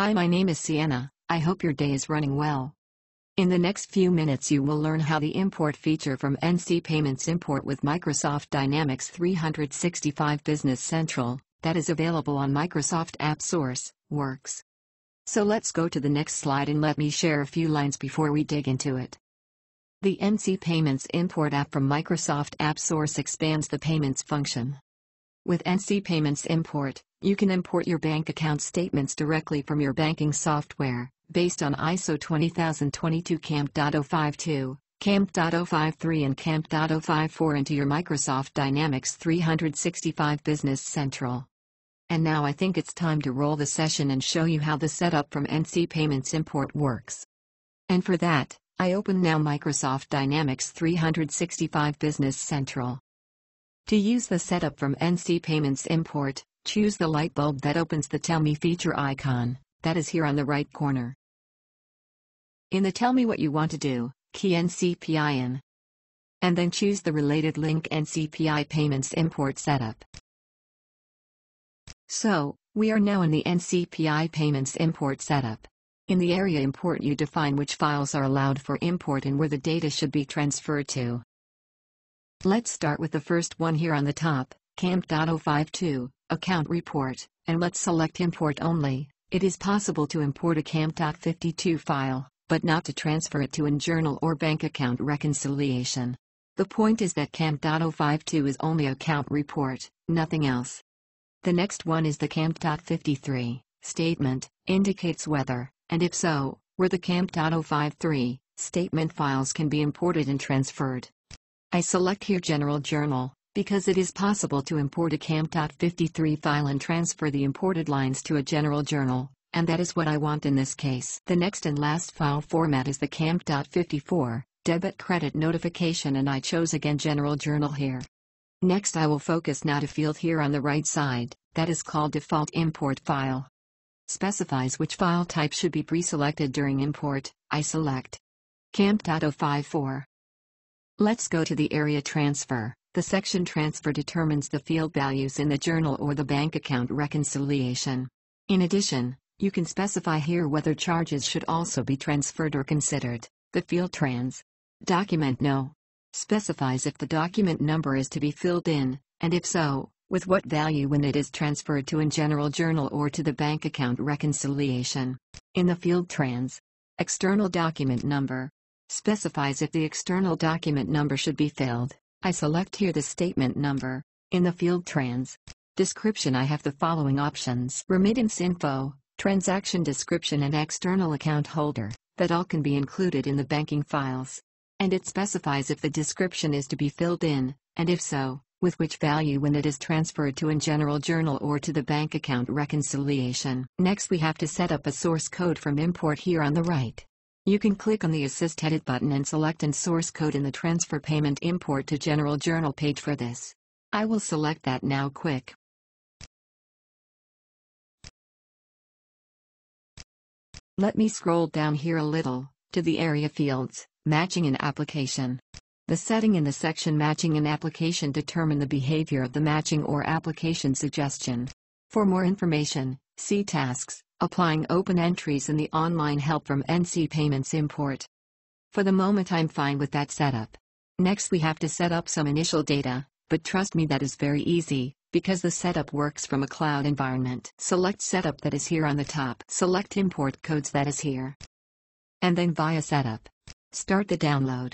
Hi, my name is Sienna. I hope your day is running well. In the next few minutes you will learn how the import feature from NC Payments Import with Microsoft Dynamics 365 Business Central, that is available on Microsoft App Source, works. So let's go to the next slide and let me share a few lines before we dig into it. The NC Payments Import app from Microsoft App Source expands the payments function. With NC Payments Import, you can import your bank account statements directly from your banking software, based on ISO 20022 CAMP.052, CAMP.053 and CAMP.054 into your Microsoft Dynamics 365 Business Central. And now I think it's time to roll the session and show you how the setup from NC Payments Import works. And for that, I open now Microsoft Dynamics 365 Business Central. To use the setup from NC Payments Import, choose the light bulb that opens the Tell Me feature icon, that is here on the right corner. In the Tell Me What You Want to Do, key NCPI in. And then choose the related link NCPI Payments Import Setup. So, we are now in the NCPI Payments Import Setup. In the area Import you define which files are allowed for import and where the data should be transferred to. Let's start with the first one here on the top, CAMP.052, Account Report, and let's select Import Only. It is possible to import a CAMP.52 file, but not to transfer it to a journal or bank account reconciliation. The point is that CAMP.052 is only account report, nothing else. The next one is the CAMP.53, Statement, indicates whether, and if so, where the CAMP.053, statement files can be imported and transferred. I select here General Journal, because it is possible to import a CAMP.53 file and transfer the imported lines to a general journal, and that is what I want in this case. The next and last file format is the CAMP.54, Debit Credit Notification, and I chose again General Journal here. Next I will focus now to field here on the right side, that is called Default Import File. Specifies which file type should be pre-selected during import. I select CAMP.054. Let's go to the area Transfer. The section Transfer determines the field values in the journal or the bank account reconciliation. In addition, you can specify here whether charges should also be transferred or considered. The field Trans. Document No. Specifies if the document number is to be filled in, and if so, with what value when it is transferred to a general journal or to the bank account reconciliation. In the field Trans. External Document Number. Specifies if the external document number should be filled. I select here the statement number. In the field Trans. Description I have the following options: Remittance Info, Transaction Description and External Account Holder, that all can be included in the banking files. And it specifies if the description is to be filled in, and if so, with which value when it is transferred to a general journal or to the bank account reconciliation. Next we have to set up a source code from import here on the right. You can click on the Assist Edit button and select an source code in the Transfer Payment Import to General Journal page for this. I will select that now quick. Let me scroll down here a little, to the area fields, Matching an Application. The setting in the section Matching an Application determine the behavior of the matching or application suggestion. For more information, see Tasks, Applying Open Entries in the online help from NC Payments Import. For the moment I'm fine with that setup. Next we have to set up some initial data, but trust me that is very easy, because the setup works from a cloud environment. Select Setup, that is here on the top. Select Import Codes, that is here. And then via Setup. Start the download.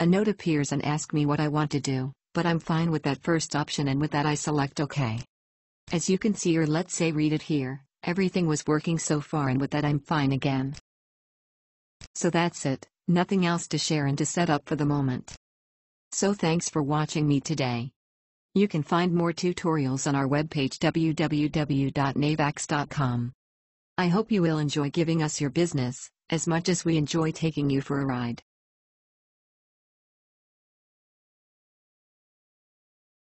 A note appears and asks me what I want to do, but I'm fine with that first option, and with that I select OK. As you can see, or let's say read it here, everything was working so far, and with that I'm fine again. So that's it, nothing else to share and to set up for the moment. So thanks for watching me today. You can find more tutorials on our webpage www.navax.com. I hope you will enjoy giving us your business, as much as we enjoy taking you for a ride.